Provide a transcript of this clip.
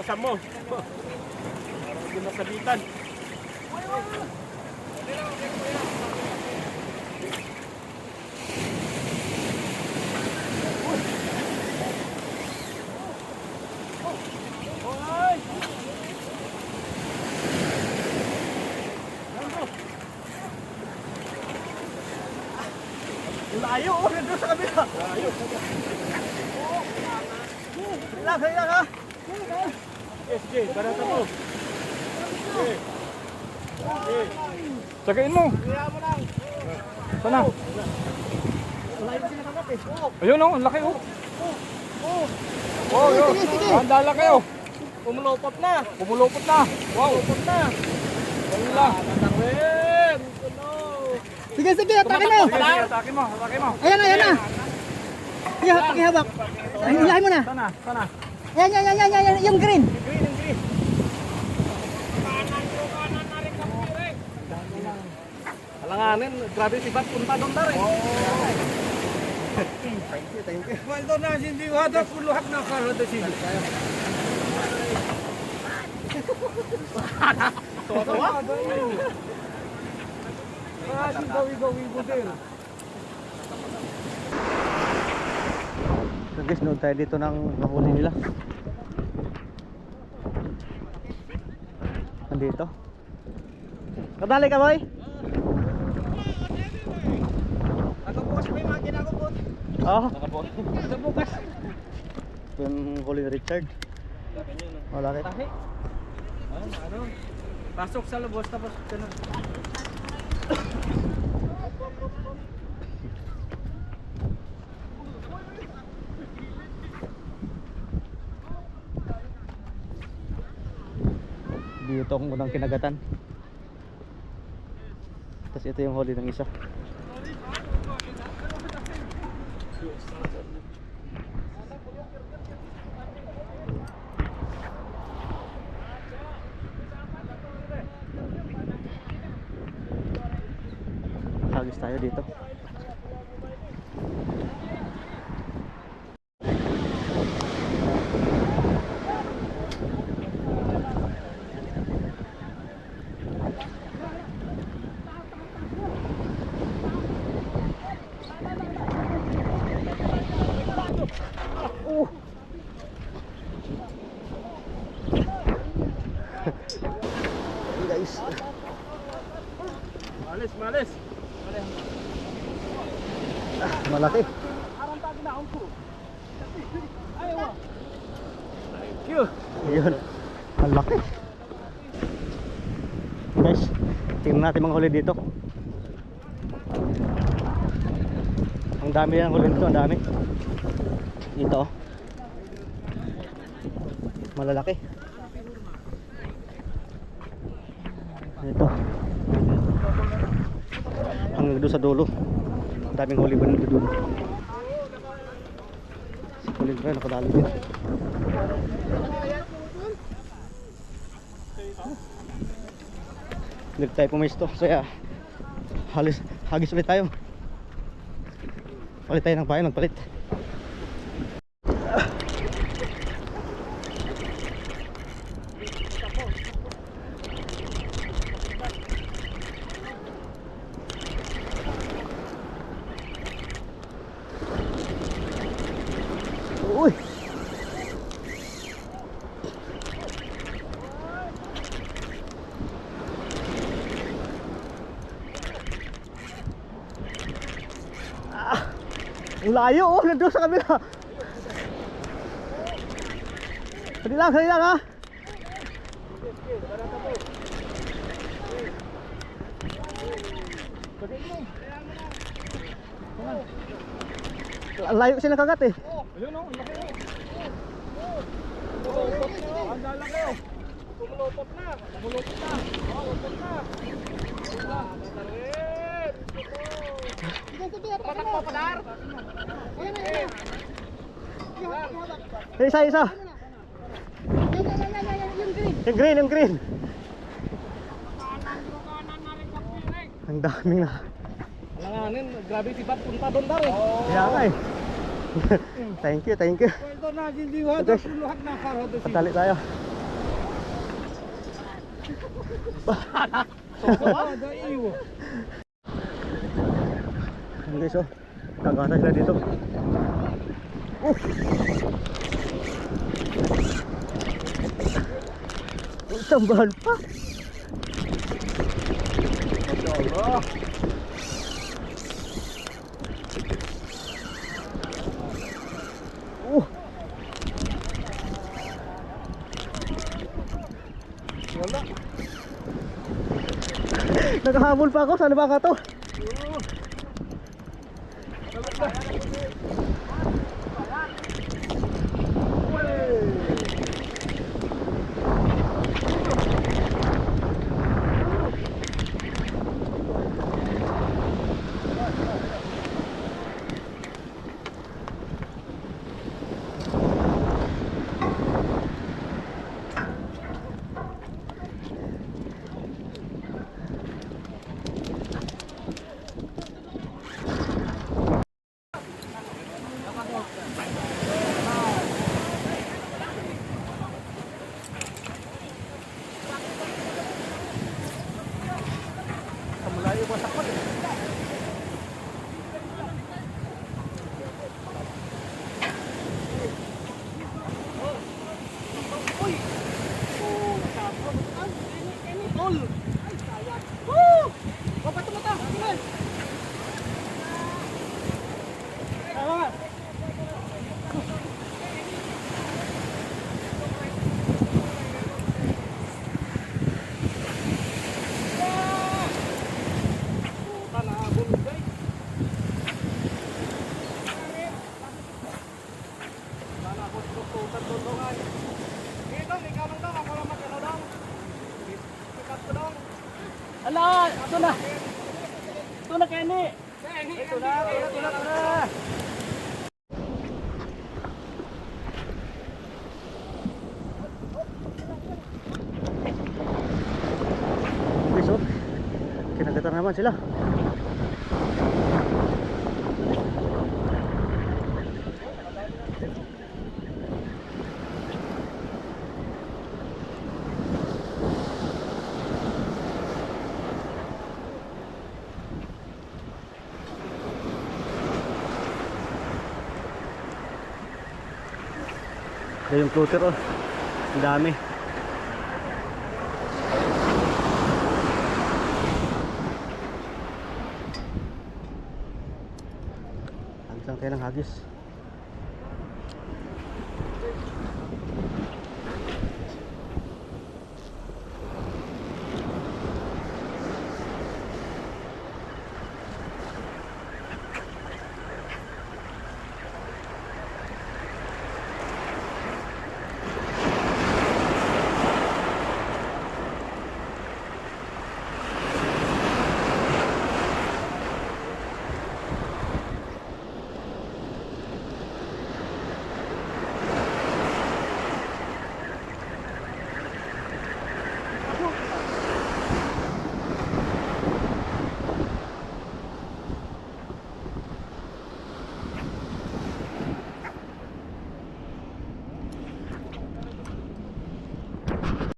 Buksan mo. Para hindi masabitan. Layo, oh, nandun sa kabila. Layo. Lang ha. Sige, barata mo. Sige. Sagain mo. Sana? Layo sila kagat eh. Ayun oh, ang laki oh. Oh, yun. Handala kayo. Pumulupot na. Pumulupot na. Wow. Pumulupot na. Wala. Tatangin. Sige, atake mo. Sige, atake mo. Ayan na. Pakihawak. Hilahin mo na. Sana. Yan, yung green. Green. Alanganin, grabe si Bat punta doon dar eh. Thank you. Well, doon na, hindi wada puluhat na karada sila. Tawa? Si gawi-gawi ko din. So guys, nood tayo dito ng nahuli nila. Nandito. Kadali ka, boy? Nakabukas pa yung makina ko po. Oo. Nakabukas. Yung huli ni Richard. Wala rin. Tahi. Ano? Pasok sa lubos tapos ganun. Dito ang unang kinagatan. Tapos ito yung huli ng isa. Hagis tayo dito. Guys, Malis. malaki. Thank you. Ayun. Ang laki. Guys, tingnan natin mga huli dito. Ang dami ng huli dito, ang dami. Dito. Malalaki. Ito. Hanggang doon sa dulo. Ang daming huli ba nito dulo. Si Colin Ray nakadali din. Hindi tayo pumisto. Kaya hagis ulit tayo. Palit tayo ng bayan. Magpalit. Uy! Ang layo oh, nandun sa kabila. Sali lang ha. Ang layo sila kagat eh. Ayun oh, laki oh. Handala kayo. Pumulupot na. Pumulupot na. Patak pa palar. Isa. Yung green. Ang daming na. Alanganin, grabe si Bat punta doon dar eh. Kaya nga eh. Thank you. Well, doon na, hindi wada puluhat na karada sila. Patali tayo. Ayan guys, oh. Kagata sila dito. Tambahan pa. Masya Allah. Wala. Nakahabol pa ako. Saan ba ka to? Malayo pa sa kwan. Ala, ito na. Ito na, Kenny. Ito na. Guys, oh. Kinagatan naman sila. Ito yung floater, oh. Ang dami. Ang isang kailang hagis.